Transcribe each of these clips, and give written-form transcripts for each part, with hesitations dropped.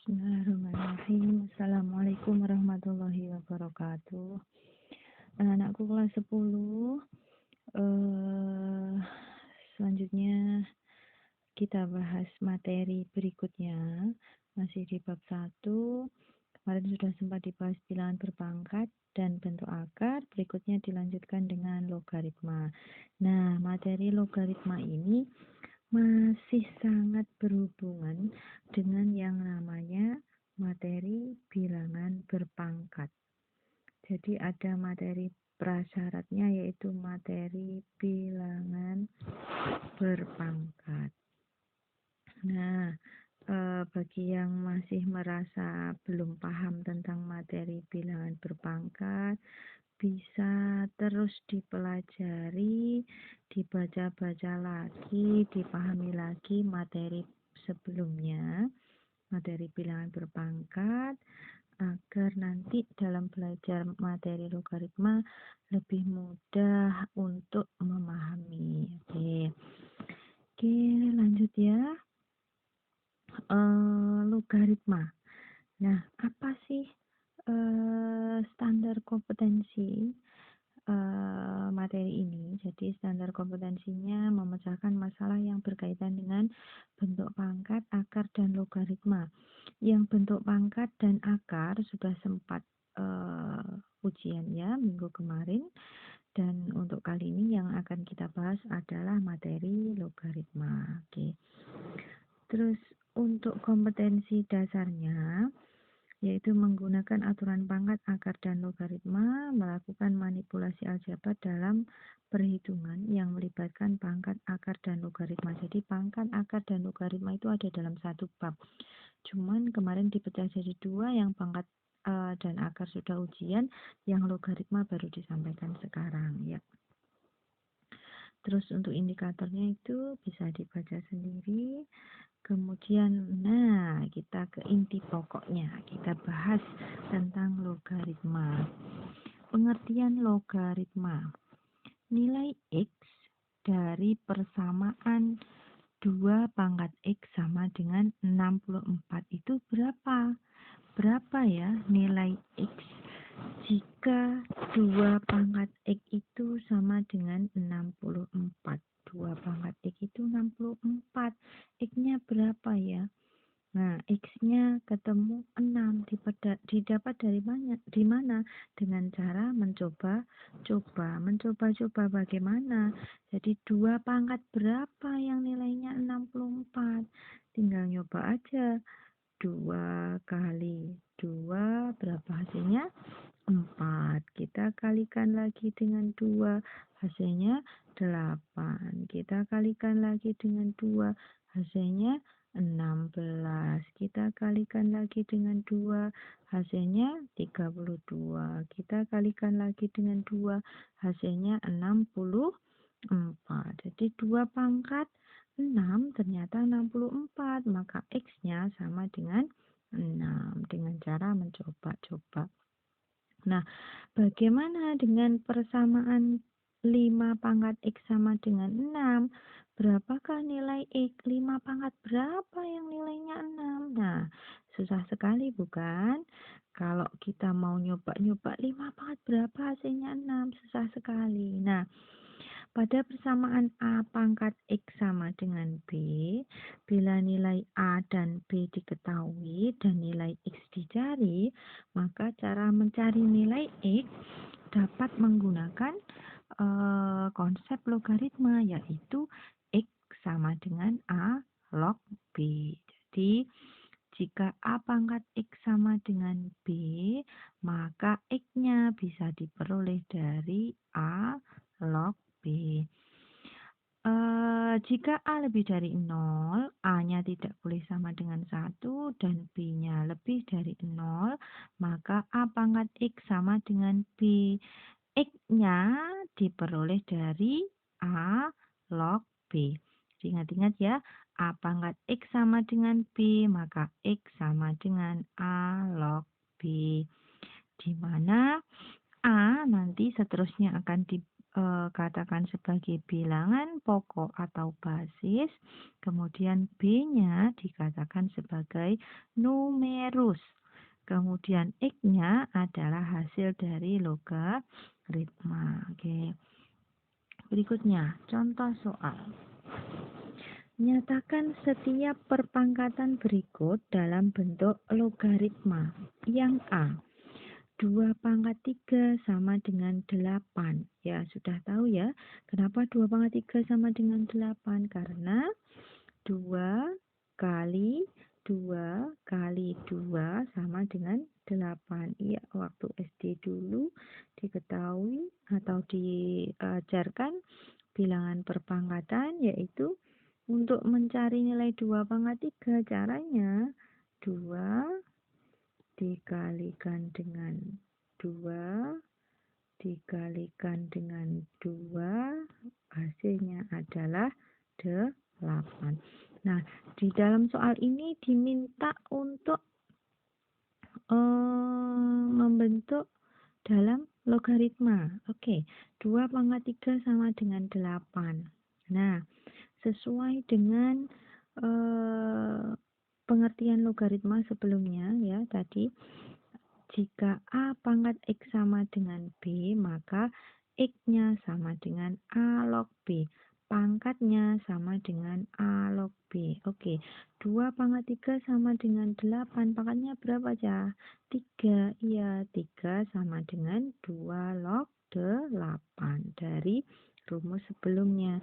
Bismillahirrahmanirrahim. Assalamualaikum warahmatullahi wabarakatuh. Anak-anakku kelas 10. Selanjutnya kita bahas materi berikutnya. Masih di bab 1. Kemarin sudah sempat dibahas bilangan berpangkat dan bentuk akar. Berikutnya dilanjutkan dengan logaritma. Nah, materi logaritma ini masih sangat berhubungan dengan yang namanya materi bilangan berpangkat. Jadi ada materi prasyaratnya yaitu materi bilangan berpangkat. Nah, bagi yang masih merasa belum paham tentang materi bilangan berpangkat, bisa terus dipelajari, dibaca-baca lagi, dipahami lagi materi sebelumnya, materi bilangan berpangkat, agar nanti dalam belajar materi logaritma lebih mudah untuk memahami. Oke, lanjut ya. Logaritma. Nah, apa sih standar kompetensi materi ini? Jadi standar kompetensinya memecahkan masalah yang berkaitan dengan bentuk pangkat, akar, dan logaritma. Yang bentuk pangkat dan akar sudah sempat ujian ya minggu kemarin, dan untuk kali ini yang akan kita bahas adalah materi logaritma. Oke. Terus untuk kompetensi dasarnya yaitu menggunakan aturan pangkat, akar, dan logaritma, melakukan manipulasi aljabar dalam perhitungan yang melibatkan pangkat, akar, dan logaritma. Jadi pangkat, akar, dan logaritma itu ada dalam satu bab. Cuman kemarin dipecah jadi dua, yang pangkat dan akar sudah ujian, yang logaritma baru disampaikan sekarang ya. Terus untuk indikatornya itu bisa dibaca sendiri. Kemudian, nah kita ke inti pokoknya, kita bahas tentang logaritma. Pengertian logaritma. Nilai X dari persamaan 2 pangkat X sama dengan 64 itu berapa? Berapa ya nilai X jika 2 pangkat X itu sama dengan 64? 2 pangkat X itu 64. X-nya berapa ya? Nah, X-nya ketemu 6. Didapat dari mana? Di mana? Dengan cara mencoba-coba. Mencoba-coba bagaimana? Jadi 2 pangkat berapa yang nilainya 64? Tinggal nyoba aja. 2 kali 2 berapa hasilnya? 4. Kita kalikan lagi dengan 2, hasilnya 8. Kita kalikan lagi dengan 2, hasilnya 16. Kita kalikan lagi dengan 2, hasilnya 32. Kita kalikan lagi dengan 2, hasilnya 64. Jadi 2 pangkat 6 ternyata 64, maka X-nya sama dengan 6 dengan cara mencoba-coba. Nah, bagaimana dengan persamaan 5 pangkat X sama dengan 6? Berapakah nilai X? 5 pangkat berapa yang nilainya 6? Nah, susah sekali bukan? Kalau kita mau nyoba-nyoba 5 pangkat berapa hasilnya 6? Susah sekali. Nah, pada persamaan A pangkat X sama dengan B, bila nilai A dan B diketahui dan nilai X dicari, maka cara mencari nilai X dapat menggunakan konsep logaritma, yaitu X sama dengan A log B. Jadi, jika A pangkat X sama dengan B, maka X-nya bisa diperoleh dari A log B. Jika A lebih dari 0, A-nya tidak boleh sama dengan 1 dan B-nya lebih dari 0, maka A pangkat X sama dengan B. X-nya diperoleh dari A log B. Ingat-ingat ya, A pangkat X sama dengan B, maka X sama dengan A log B. Di mana A nanti seterusnya akan katakan sebagai bilangan pokok atau basis, kemudian B-nya dikatakan sebagai numerus. Kemudian X-nya adalah hasil dari logaritma. Oke. Berikutnya, contoh soal. Nyatakan setiap perpangkatan berikut dalam bentuk logaritma. Yang A, 2 pangkat 3 sama dengan 8. Ya, sudah tahu ya, kenapa 2 pangkat 3 sama dengan 8? Karena 2 kali 2 kali 2 sama dengan 8. Iya, waktu SD dulu diketahui atau diajarkan bilangan perpangkatan, yaitu untuk mencari nilai 2 pangkat 3, caranya 2 dikalikan dengan 2 dikalikan dengan 2, hasilnya adalah 8. Nah, di dalam soal ini diminta untuk membentuk dalam logaritma. Oke, 2 pangkat 3 sama dengan 8. Nah, sesuai dengan pengertian logaritma sebelumnya ya tadi, jika A pangkat X sama dengan B, maka X-nya sama dengan A log B. Pangkatnya sama dengan A log B. Oke, 2 pangkat 3 sama dengan 8. Pangkatnya berapa aja? 3. Iya, 3 sama dengan 2 log 8 dari rumus sebelumnya.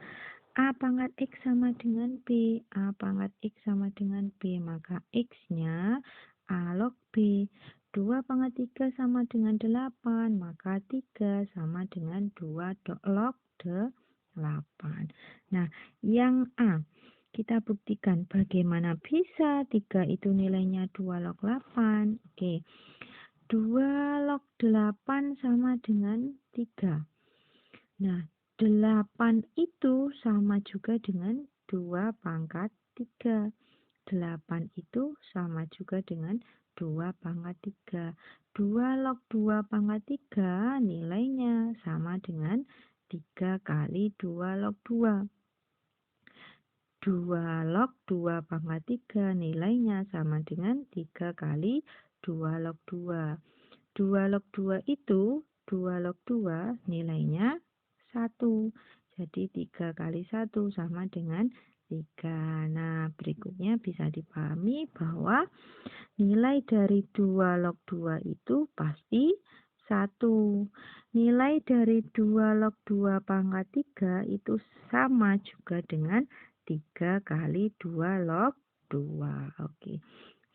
A pangkat X sama dengan B. A pangkat X sama dengan B. Maka X-nya A log B. 2 pangkat 3 sama dengan 8. Maka 3 sama dengan 2 log 8. Nah, yang A. Kita buktikan bagaimana bisa 3 itu nilainya 2 log 8. Oke. 2 log 8 sama dengan 3. Nah, 8 itu sama juga dengan 2 pangkat 3. 8 itu sama juga dengan 2 pangkat 3. 2 log 2 pangkat 3 nilainya sama dengan 3 kali 2 log 2. 2 log 2 pangkat 3 nilainya sama dengan 3 kali 2 log 2. 2 log 2 itu 2 log 2 nilainya 1. Jadi 3 kali 1 sama dengan 3. Nah, berikutnya bisa dipahami bahwa nilai dari 2 log 2 itu pasti 1. Nilai dari 2 log 2 pangkat 3 itu sama juga dengan 3 kali 2 log 2. Oke.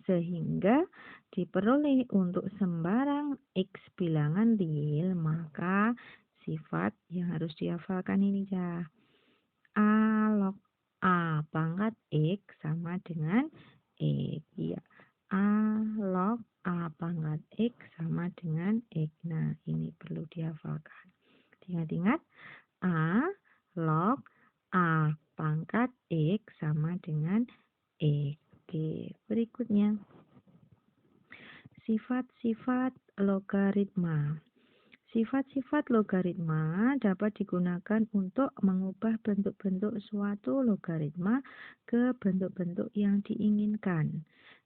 Sehingga diperoleh untuk sembarang X bilangan real, maka sifat yang harus dihafalkan ini ya. A log A pangkat X sama dengan X. Ya. A log A pangkat X sama dengan X. Nah, ini perlu dihafalkan. Ingat-ingat, A log A pangkat X sama dengan X. Oke, berikutnya. Sifat-sifat logaritma. Sifat-sifat logaritma dapat digunakan untuk mengubah bentuk-bentuk suatu logaritma ke bentuk-bentuk yang diinginkan.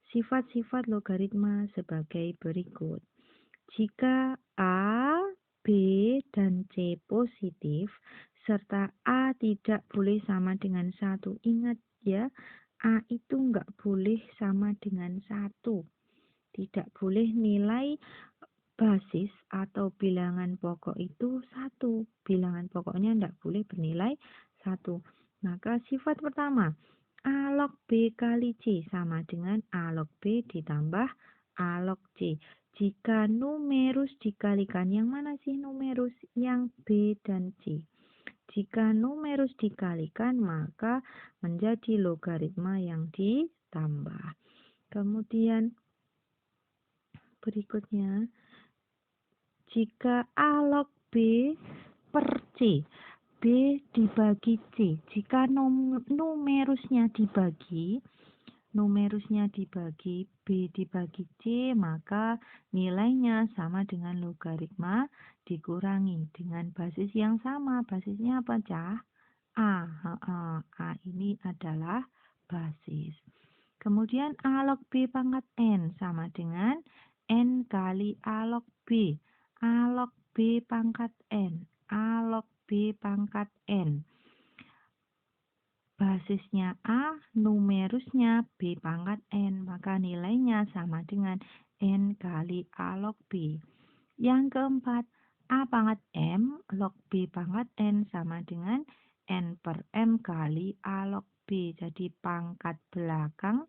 Sifat-sifat logaritma sebagai berikut. Jika A, B, dan C positif, serta A tidak boleh sama dengan 1. Ingat ya, A itu enggak boleh sama dengan 1. Tidak boleh nilai basis atau bilangan pokok itu 1. Bilangan pokoknya tidak boleh bernilai 1. Maka sifat pertama, A log B kali C sama dengan A log B ditambah A log C. Jika numerus dikalikan, yang mana sih numerus? Yang B dan C. Jika numerus dikalikan, maka menjadi logaritma yang ditambah. Kemudian berikutnya, jika A log B per C, B dibagi C, jika numerusnya dibagi, numerusnya dibagi B dibagi C, maka nilainya sama dengan logaritma dikurangi dengan basis yang sama. Basisnya apa, Cah? A. A ini adalah basis. Kemudian A log B pangkat N sama dengan N kali A log B. A log B pangkat N. A log B pangkat N. Basisnya A, numerusnya B pangkat N, maka nilainya sama dengan N kali A log B. Yang keempat, A pangkat M log B pangkat N sama dengan N per M kali A log B. Jadi pangkat belakang,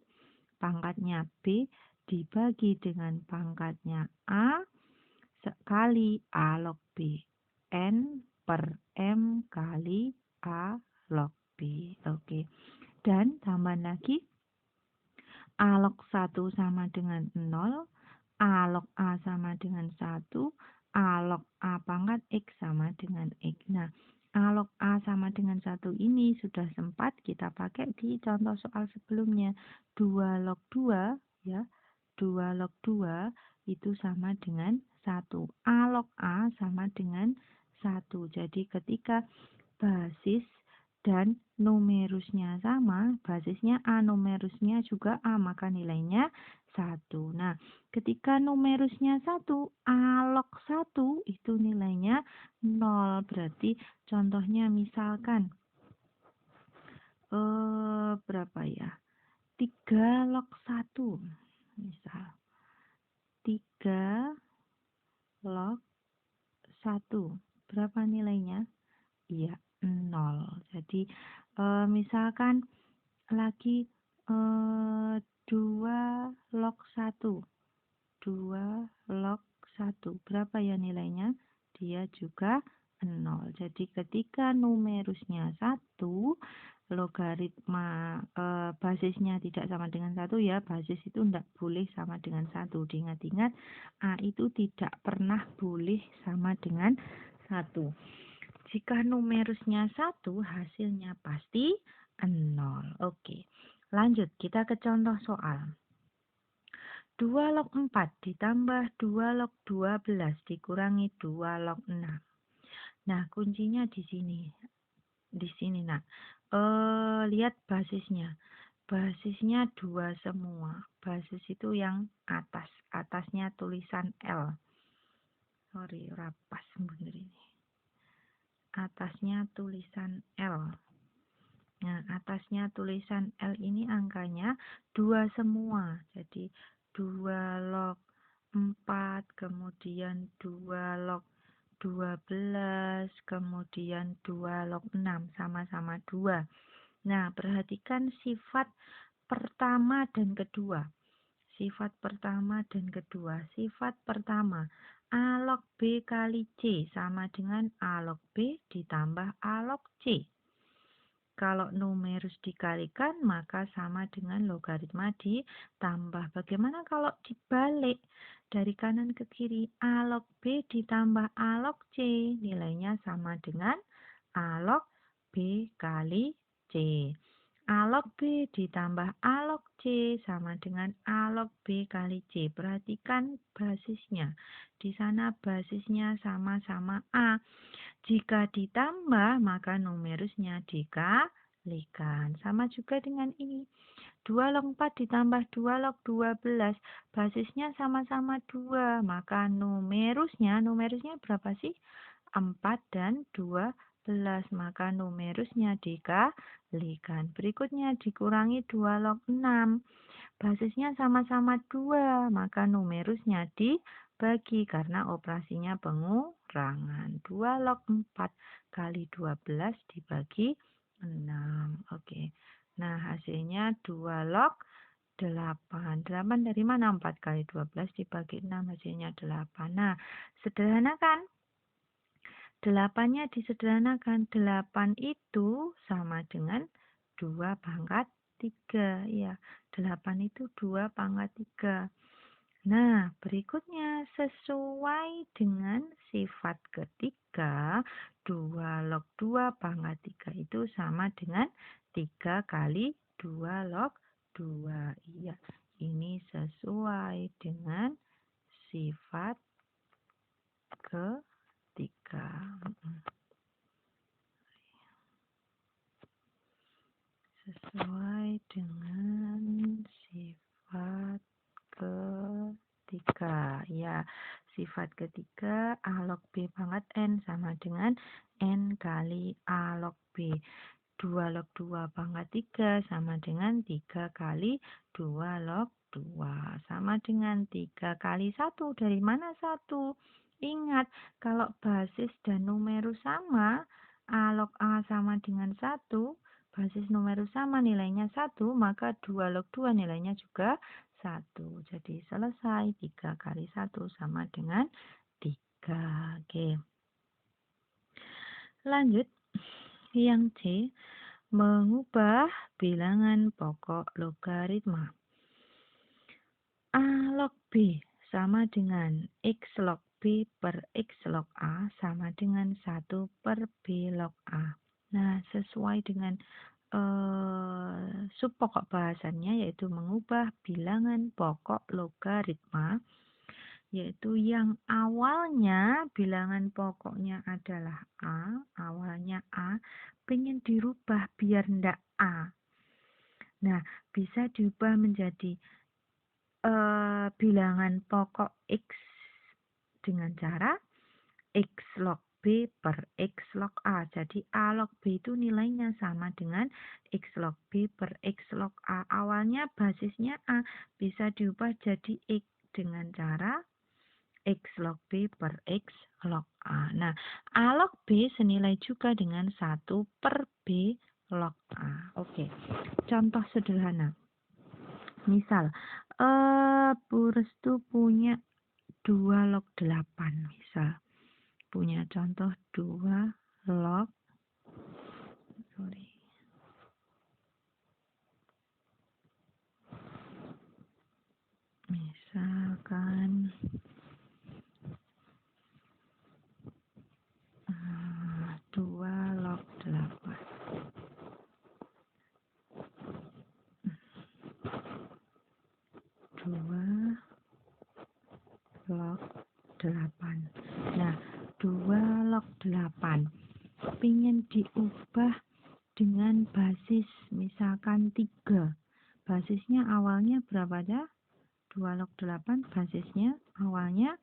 pangkatnya B dibagi dengan pangkatnya A sekali A log B. N per M kali A log B. Oke. Dan tambah lagi, A log 1 sama dengan 0, A log A sama dengan 1, A log A pangkat X sama dengan X. Nah, A log A sama dengan 1 ini sudah sempat kita pakai di contoh soal sebelumnya. 2 log 2, ya, 2 log 2 itu sama dengan 1. A log A sama dengan 1. Jadi ketika basis dan numerusnya sama, basisnya A, numerusnya juga A, maka nilainya 1. Nah, ketika numerusnya 1, A log 1 itu nilainya 0. Berarti contohnya misalkan berapa ya? 3 log 1. Misal 3 log 1. Berapa nilainya? Iya, 0. Jadi misalkan lagi 2 log 1. 2 log 1. Berapa ya nilainya? Dia juga 0. Jadi ketika numerusnya 1, logaritma basisnya tidak sama dengan 1 ya. Basis itu tidak boleh sama dengan 1. Diingat-ingat, A itu tidak pernah boleh sama dengan 1. Jika numerusnya 1, hasilnya pasti 0. Oke, lanjut kita ke contoh soal. 2 log 4 ditambah 2 log 12 dikurangi 2 log 6. Nah, kuncinya di sini. Di sini, nah. Lihat basisnya. Basisnya 2 semua. Basis itu yang atas. Atasnya tulisan L. Sorry, rapas bener ini. Atasnya tulisan L. Nah, atasnya tulisan L ini angkanya 2 semua. Jadi 2 log 4, kemudian 2 log 12, kemudian 2 log 6, sama-sama 2. Nah, perhatikan sifat pertama dan kedua. Sifat pertama dan kedua. Sifat pertama, A log B kali C sama dengan A log B ditambah A log C. Kalau numerus dikalikan, maka sama dengan logaritma ditambah. Bagaimana kalau dibalik? Dari kanan ke kiri, A log B ditambah A log C. Nilainya sama dengan A log B kali C. A log B ditambah A log C sama dengan A log B kali C. Perhatikan basisnya. Di sana basisnya sama-sama A. Jika ditambah, maka numerusnya dikalikan. Sama juga dengan ini. 2 log 4 ditambah 2 log 12. Basisnya sama-sama 2. Maka numerusnya berapa sih? 4 dan 12. Maka numerusnya dikalikan. Berikutnya dikurangi 2 log 6. Basisnya sama-sama 2, maka numerusnya dibagi karena operasinya pengurangan. 2 log 4 kali 12 dibagi 6. Oke. Nah, hasilnya 2 log 8. 8 dari mana? 4 kali 12 dibagi 6, hasilnya 8. Nah, sederhanakan. 8-nya disederhanakan. 8 itu sama dengan 2 pangkat 3. Ya, 8 itu 2 pangkat 3. Nah, berikutnya sesuai dengan sifat ketiga, 2 log 2 pangkat 3 itu sama dengan 3 kali 2 log 2. Iya, ini sesuai dengan sifat ketiga. Sesuai dengan sifat ketiga. Ya, sifat ketiga A log B pangkat N sama dengan N kali A log B. 2 log 2 pangkat 3 sama dengan 3 kali 2 log 2. Sama dengan 3 kali 1. Dari mana 1? Ingat, kalau basis dan numerus sama, A log A sama dengan 1, basis numerus sama nilainya 1, maka 2 log 2 nilainya juga 1. Jadi selesai, 3 kali 1 sama dengan 3. Oke. Lanjut, yang C. Mengubah bilangan pokok logaritma. A log B sama dengan X log B per X log A sama dengan 1 per B log A. Nah, sesuai dengan subpokok bahasannya, yaitu mengubah bilangan pokok logaritma, yaitu yang awalnya bilangan pokoknya adalah A, awalnya A, pengen dirubah biar ndak A. Nah, bisa diubah menjadi bilangan pokok X dengan cara X log B per X log A. Jadi A log B itu nilainya sama dengan X log B per X log A. Awalnya basisnya A, bisa diubah jadi X dengan cara X log B per X log A. Nah, A log B senilai juga dengan 1 per B log A. Oke, contoh sederhana. Misal, Bu Restu punya 2 log 8. Misal, punya contoh 2 log, misalkan 2 log 8. 2 log 8. Nah, 2 log 8 ingin diubah dengan basis misalkan 3. Basisnya awalnya berapa ya? 2 log 8 basisnya awalnya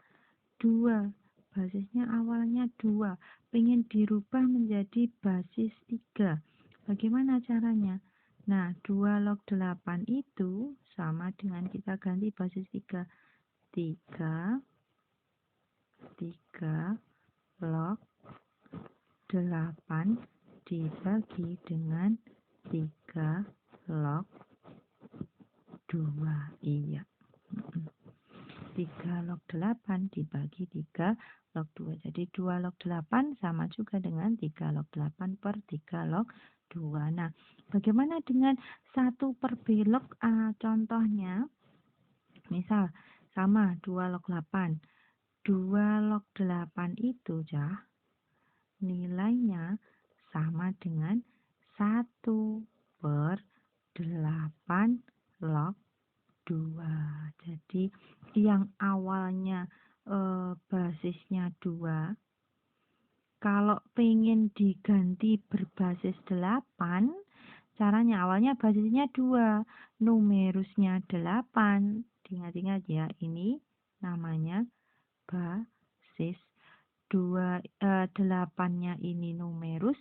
2. Basisnya awalnya 2. Pengen dirubah menjadi basis 3. Bagaimana caranya? Nah, 2 log 8 itu sama dengan kita ganti basis 3. 3 log 8 dibagi dengan 3 log 2. Iya. 3 log 8 dibagi 3 log 2. Jadi 2 log 8 sama juga dengan 3 log 8 per 3 log 2. Nah, bagaimana dengan 1 per B log A? Contohnya, misal sama 2 log 8. 2 log 8 itu nilainya sama dengan 1 per 8 log 2. Jadi yang awalnya basisnya 2, kalau pengen diganti berbasis 8, caranya awalnya basisnya 2, numerusnya 8. Ingat-ingat ya, ini namanya basis. 8-nya ini numerus,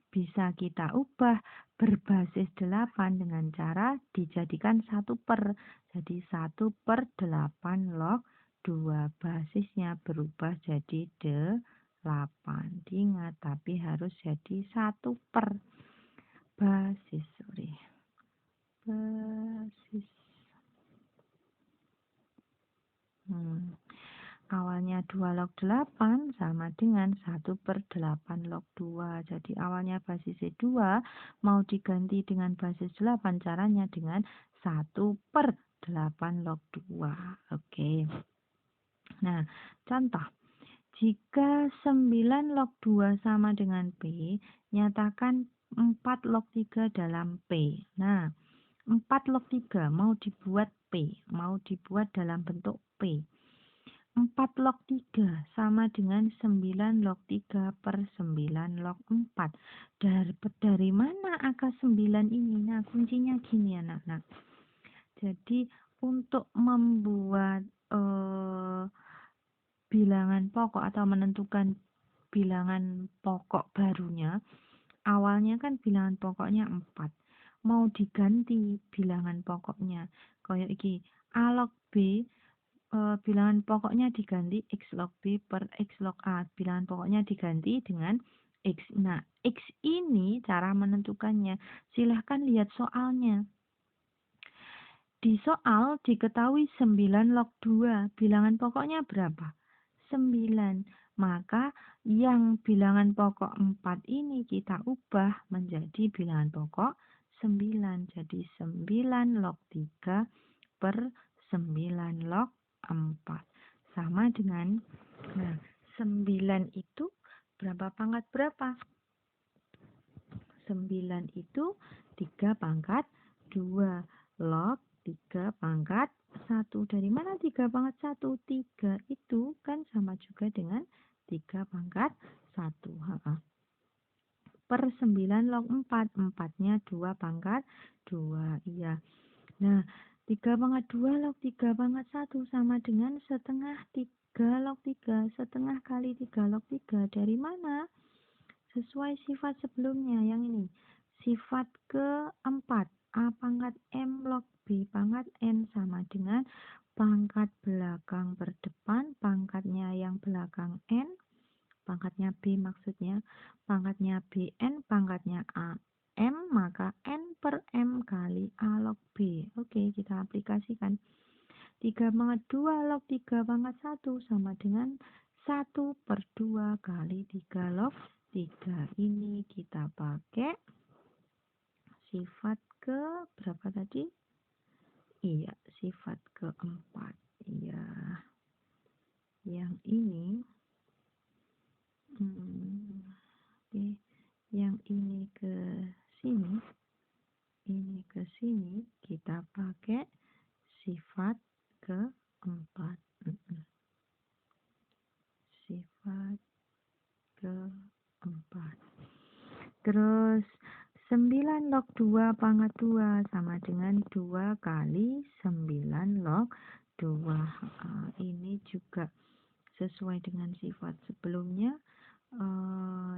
bisa kita ubah berbasis 8 dengan cara dijadikan 1 per. Jadi 1 per 8 log 2. Basisnya berubah jadi 8. Diingat, tapi harus jadi 1 per. Basis. Awalnya 2 log 8 sama dengan 1 per 8 log 2. Jadi awalnya basisnya 2, mau diganti dengan basis 8, caranya dengan 1 per 8 log 2. Oke. Nah, contoh. Jika 9 log 2 sama dengan P, nyatakan 4 log 3 dalam P. Nah, 4 log 3 mau dibuat P, mau dibuat dalam bentuk P. 4 log 3 sama dengan 9 log 3 per 9 log 4. Dari mana angka 9 ini? Nah, kuncinya gini anak-anak. Jadi, untuk membuat bilangan pokok atau menentukan bilangan pokok barunya, awalnya kan bilangan pokoknya 4. Mau diganti bilangan pokoknya. Kayak iki, A log B, bilangan pokoknya diganti X log B per X log A. Bilangan pokoknya diganti dengan X. Nah, X ini cara menentukannya. Silahkan lihat soalnya. Di soal diketahui 9 log 2. Bilangan pokoknya berapa? 9. Maka yang bilangan pokok 4 ini kita ubah menjadi bilangan pokok 9. Jadi 9 log 3 per 9 log 4. Sama dengan, nah, 9 itu berapa pangkat berapa? 9 itu 3 pangkat 2 log 3 pangkat 1. Dari mana 3 pangkat 1? 3 itu kan sama juga dengan 3 pangkat 1. Per 9 log 4. 4-nya 2 pangkat 2. Iya. Nah, 3 pangkat 2 log 3 pangkat 1 sama dengan setengah 3 log 3. Setengah kali 3 log 3. Dari mana? Sesuai sifat sebelumnya yang ini. Sifat keempat, A pangkat M log B pangkat N sama dengan pangkat belakang per depan, pangkatnya yang belakang N, pangkatnya B maksudnya, pangkatnya BN, pangkatnya A M, maka N per M kali A log B. Oke, kita aplikasikan. 3 pangkat 2 log 3 pangkat 1 sama dengan 1 per 2 kali 3 log 3. Ini kita pakai sifat ke berapa tadi? Iya, sifat keempat. Iya, yang ini oke. Yang ini ke sini, ini ke sini, kita pakai sifat keempat. Sifat keempat. Terus 9 log 2 pangkat 2 sama dengan 2 kali 9 log 2. Ini juga sesuai dengan sifat sebelumnya.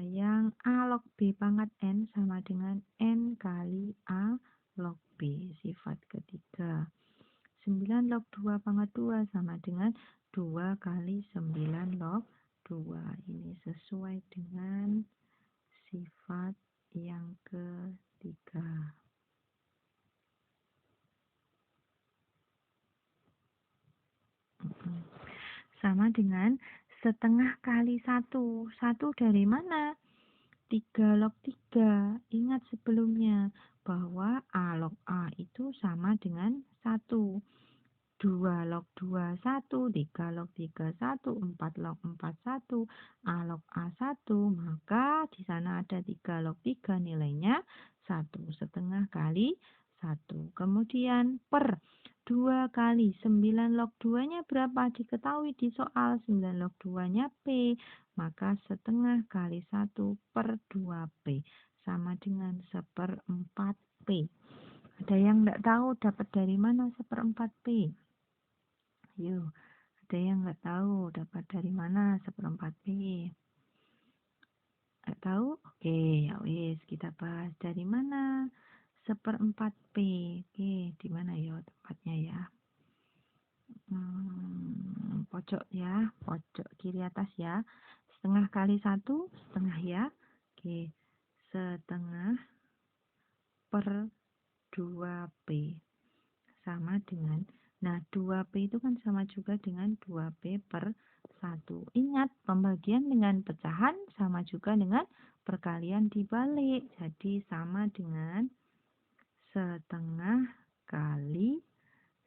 Yang A log B pangkat N sama dengan N kali A log B. Sifat ketiga. 9 log 2 pangkat 2 sama dengan 2 kali 9 log 2. Ini sesuai dengan sifat yang ketiga. Sama dengan setengah kali 1. 1 dari mana? 3 log 3. Ingat sebelumnya bahwa A log A itu sama dengan 1. 2 log 2 1, 3 log 3 1, 4 log 4 1, A log A 1, maka di sana ada 3 log 3 nilainya 1,5 kali 1. Kemudian per 2 kali 9 log 2-nya berapa? Diketahui di soal 9 log 2-nya P, maka setengah kali 1 per 2P sama dengan 1/4 P. Ada yang tidak tahu dapat dari mana 1/4 P? Yuk, ada yang nggak tahu dapat dari mana 1/4 P? Nggak tahu? Oke, ya wis kita bahas dari mana 1/4 P. Oke, di mana ya tempatnya ya? Pojok ya, pojok kiri atas ya. Setengah kali 1, setengah ya. Oke, setengah per 2P sama dengan, nah 2P itu kan sama juga dengan 2P per 1. Ingat, pembagian dengan pecahan sama juga dengan perkalian dibalik. Jadi sama dengan setengah kali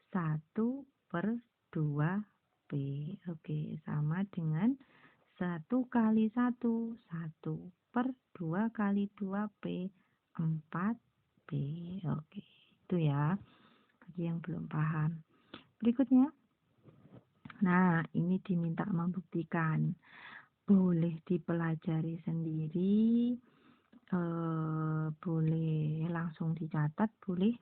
1 per 2P. Oke, sama dengan 1 kali 1, 1 per 2 kali 2P, 4P. Oke, itu itu ya, bagi yang belum paham. Berikutnya, nah ini diminta membuktikan. Boleh dipelajari sendiri, boleh langsung dicatat, boleh.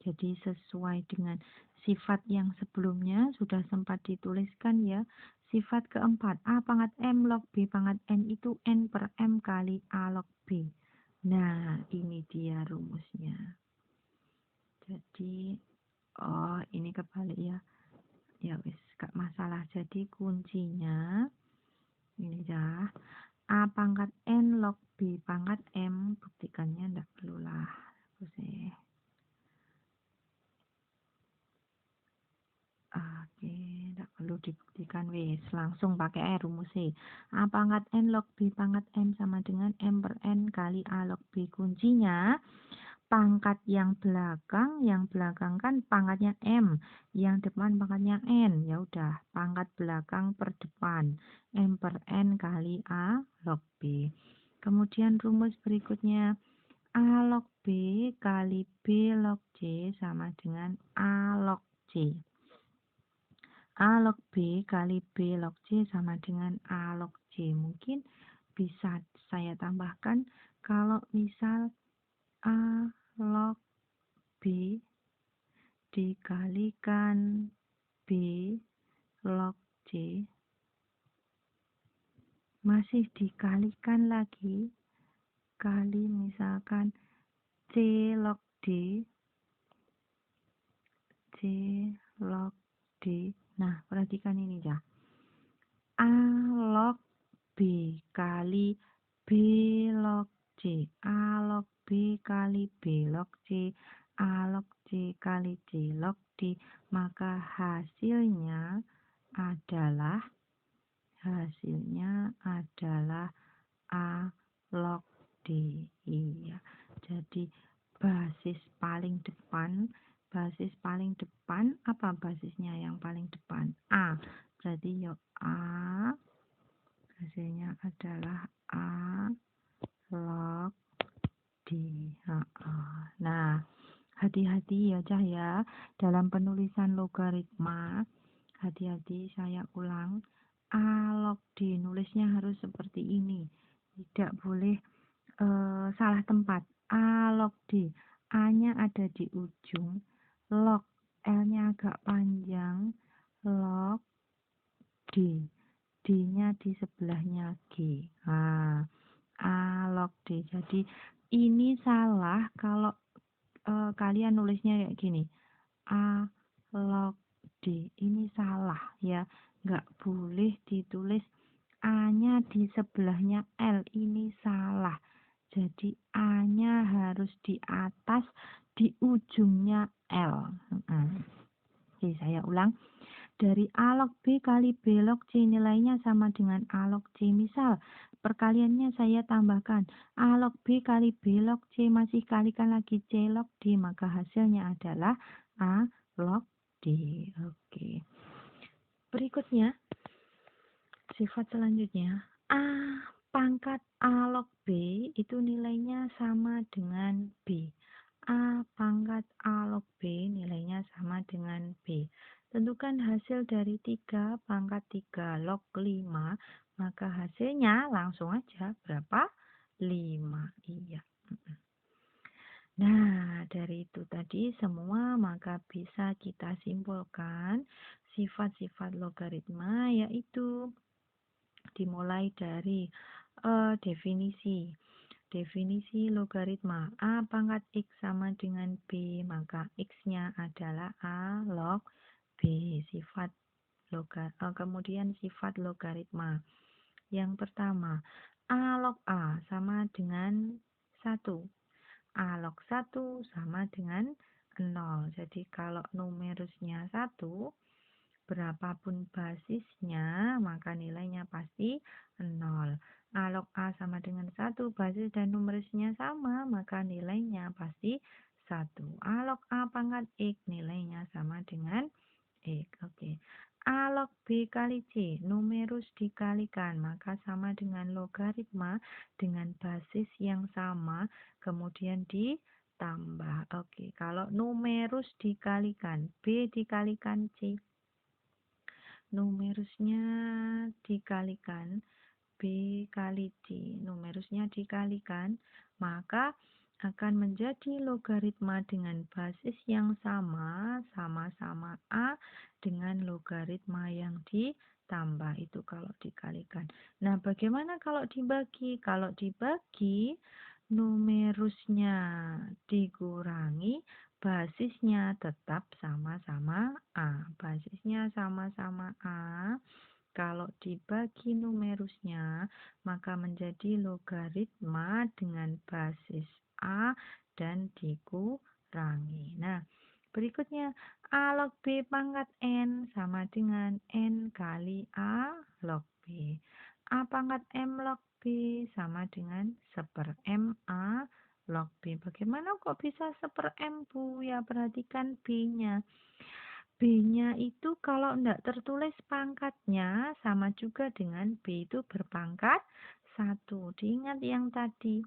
Jadi sesuai dengan sifat yang sebelumnya sudah sempat dituliskan ya. Sifat keempat, A pangkat M log B pangkat N itu N per M kali A log B. Nah, ini dia rumusnya. Jadi, oh ini kebalik ya. Ya wis, gak masalah. Jadi kuncinya ini ya. A pangkat N log B pangkat M, buktikannya ndak perlu lah. Oke, ndak perlu dibuktikan wis, langsung pakai air rumusnya. A pangkat N log B pangkat M sama dengan M per N kali A log B. Kuncinya pangkat yang belakang kan pangkatnya M, yang depan pangkatnya N. Ya udah, pangkat belakang per depan M per N kali A log B. Kemudian rumus berikutnya, A log B kali B log C sama dengan A log C. A log B kali B log C sama dengan A log C. Mungkin bisa saya tambahkan kalau misal A log B dikalikan B log C masih dikalikan lagi kali misalkan C log D, C log D. Nah, perhatikan ini ya. A log B kali B log C. A log B kali B log C. A log C kali C log D. Maka hasilnya adalah A log D. Iya. Jadi basis paling depan apa basisnya yang paling depan? A. Berarti yuk A, hasilnya adalah A log D. Nah, hati-hati ya Cah ya, dalam penulisan logaritma, hati-hati, saya ulang, A log D nulisnya harus seperti ini, tidak boleh salah tempat. A log D, A-nya ada di ujung, log L-nya agak panjang, log D, D-nya di sebelahnya G. Nah, A log D. Jadi ini salah kalau kalian nulisnya kayak gini. A log D. Ini salah ya. Nggak boleh ditulis A-nya di sebelahnya L. Ini salah. Jadi A-nya harus di atas, di ujungnya L. Oke, saya ulang. Dari A log B kali B log C nilainya sama dengan A log C. Misal, perkaliannya saya tambahkan A log B kali B log C masih kalikan lagi C log D. Maka hasilnya adalah A log D. Oke. Berikutnya, sifat selanjutnya. A pangkat A log B itu nilainya sama dengan B. A pangkat A log B nilainya sama dengan B. Tentukan hasil dari 3 pangkat 3 log 5, maka hasilnya langsung aja berapa? 5. Iya. Nah, dari itu tadi semua maka bisa kita simpulkan sifat-sifat logaritma, yaitu dimulai dari definisi. Definisi logaritma A pangkat X sama dengan B, maka X-nya adalah A log B. Kemudian sifat logaritma. Yang pertama, A log A sama dengan 1. A log 1 sama dengan 0. Jadi kalau numerusnya 1, berapapun basisnya, maka nilainya pasti 0. A log A sama dengan 1, basis dan numerusnya sama, maka nilainya pasti 1. A log A pangkat X, nilainya sama dengan X. Oke. A log B kali C, numerus dikalikan, maka sama dengan logaritma dengan basis yang sama, kemudian tambah. Oke, kalau numerus dikalikan B dikalikan C, numerusnya dikalikan B kali C, numerusnya dikalikan, maka akan menjadi logaritma dengan basis yang sama-sama A dengan logaritma yang ditambah itu kalau dikalikan. Nah, bagaimana kalau dibagi? Kalau dibagi, numerusnya dikurangi, basisnya tetap sama-sama A. Basisnya sama-sama A. Kalau dibagi numerusnya, maka menjadi logaritma dengan basis A dan dikurangi. Nah, berikutnya A log B pangkat N sama dengan N kali A log B. A pangkat M log B sama dengan 1/M A log B. Bagaimana kok bisa 1/M, Bu? Ya, perhatikan B-nya. B-nya itu kalau tidak tertulis pangkatnya sama juga dengan B itu berpangkat 1. Diingat yang tadi,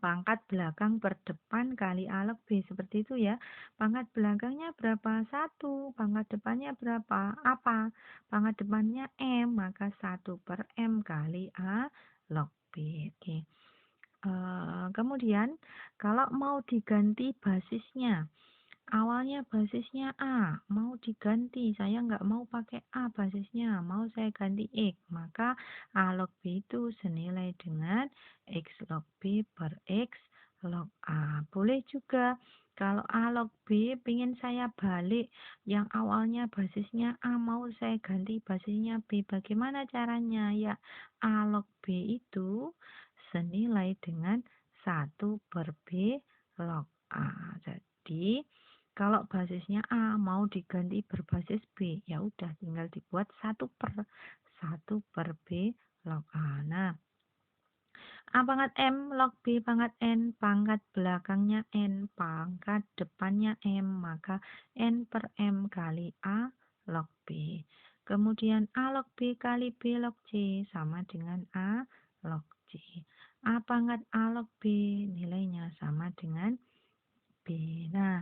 pangkat belakang per depan kali A log B, seperti itu ya. Pangkat belakangnya berapa? 1. Pangkat depannya berapa? Apa? Pangkat depannya M, maka 1/M kali A log B. Oke. Kemudian kalau mau diganti basisnya, awalnya basisnya A, mau diganti, saya nggak mau pakai A basisnya, mau saya ganti X, maka A log B itu senilai dengan X log B per X log A. Boleh juga, kalau A log B pengen saya balik, yang awalnya basisnya A, mau saya ganti basisnya B, bagaimana caranya? Ya, A log B itu senilai dengan 1/B log A. Jadi, kalau basisnya A mau diganti berbasis B, ya udah tinggal dibuat 1/B log A. Nah, A pangkat M log B pangkat N, pangkat belakangnya N, pangkat depannya M, maka N/M kali A log B. Kemudian A log B kali B log C sama dengan A log C. A pangkat A log B nilainya sama dengan B. Nah,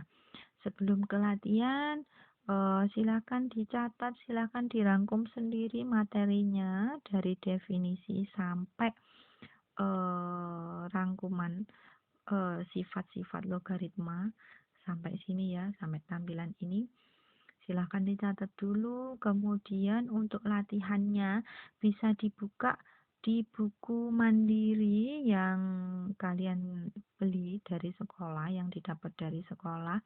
sebelum ke latihan, silakan dicatat, silakan dirangkum sendiri materinya dari definisi sampai rangkuman sifat-sifat logaritma sampai sini ya, sampai tampilan ini. Silahkan dicatat dulu, kemudian untuk latihannya bisa dibuka di buku mandiri yang kalian beli dari sekolah, yang didapat dari sekolah,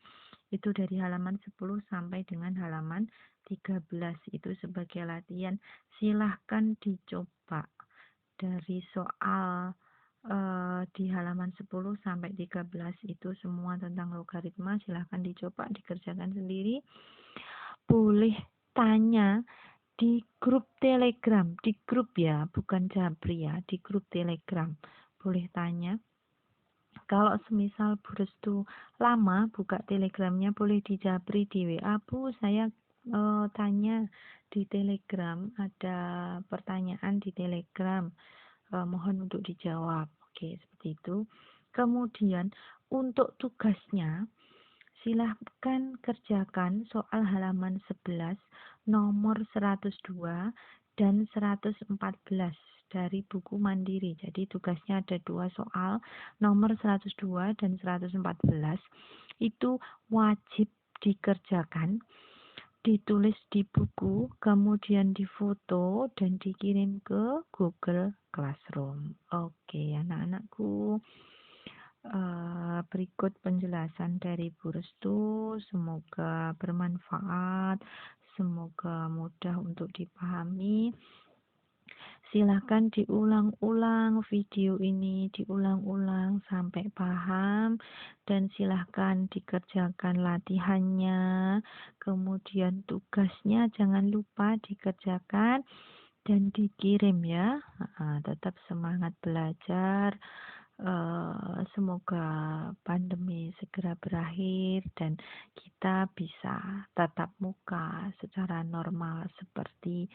itu dari halaman 10 sampai dengan halaman 13 itu sebagai latihan. Silahkan dicoba dari soal di halaman 10 sampai 13 itu semua tentang logaritma, silahkan dicoba dikerjakan sendiri. Boleh tanya di grup Telegram, di grup ya, bukan Jabri ya, di grup Telegram. Boleh tanya. Kalau semisal Bu Restu lama buka Telegramnya, boleh di Jabri di WA, Bu, saya tanya di Telegram, ada pertanyaan di Telegram, mohon untuk dijawab. Oke, seperti itu. Kemudian untuk tugasnya, silahkan kerjakan soal halaman 11, nomor 102 dan 114 dari buku Mandiri. Jadi tugasnya ada 2 soal, nomor 102 dan 114. Itu wajib dikerjakan, ditulis di buku, kemudian difoto dan dikirim ke Google Classroom. Oke, anak-anakku. Berikut penjelasan dari Bu Restu, semoga bermanfaat, semoga mudah untuk dipahami. Silahkan diulang-ulang video ini, diulang-ulang sampai paham, dan silahkan dikerjakan latihannya, kemudian tugasnya jangan lupa dikerjakan dan dikirim ya. Tetap semangat belajar. Semoga pandemi segera berakhir dan kita bisa tatap muka secara normal seperti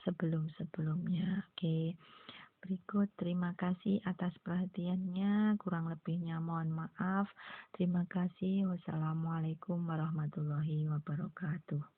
sebelum-sebelumnya. Oke. berikut. Terima kasih atas perhatiannya, kurang lebihnya mohon maaf. Terima kasih. Wassalamualaikum warahmatullahi wabarakatuh.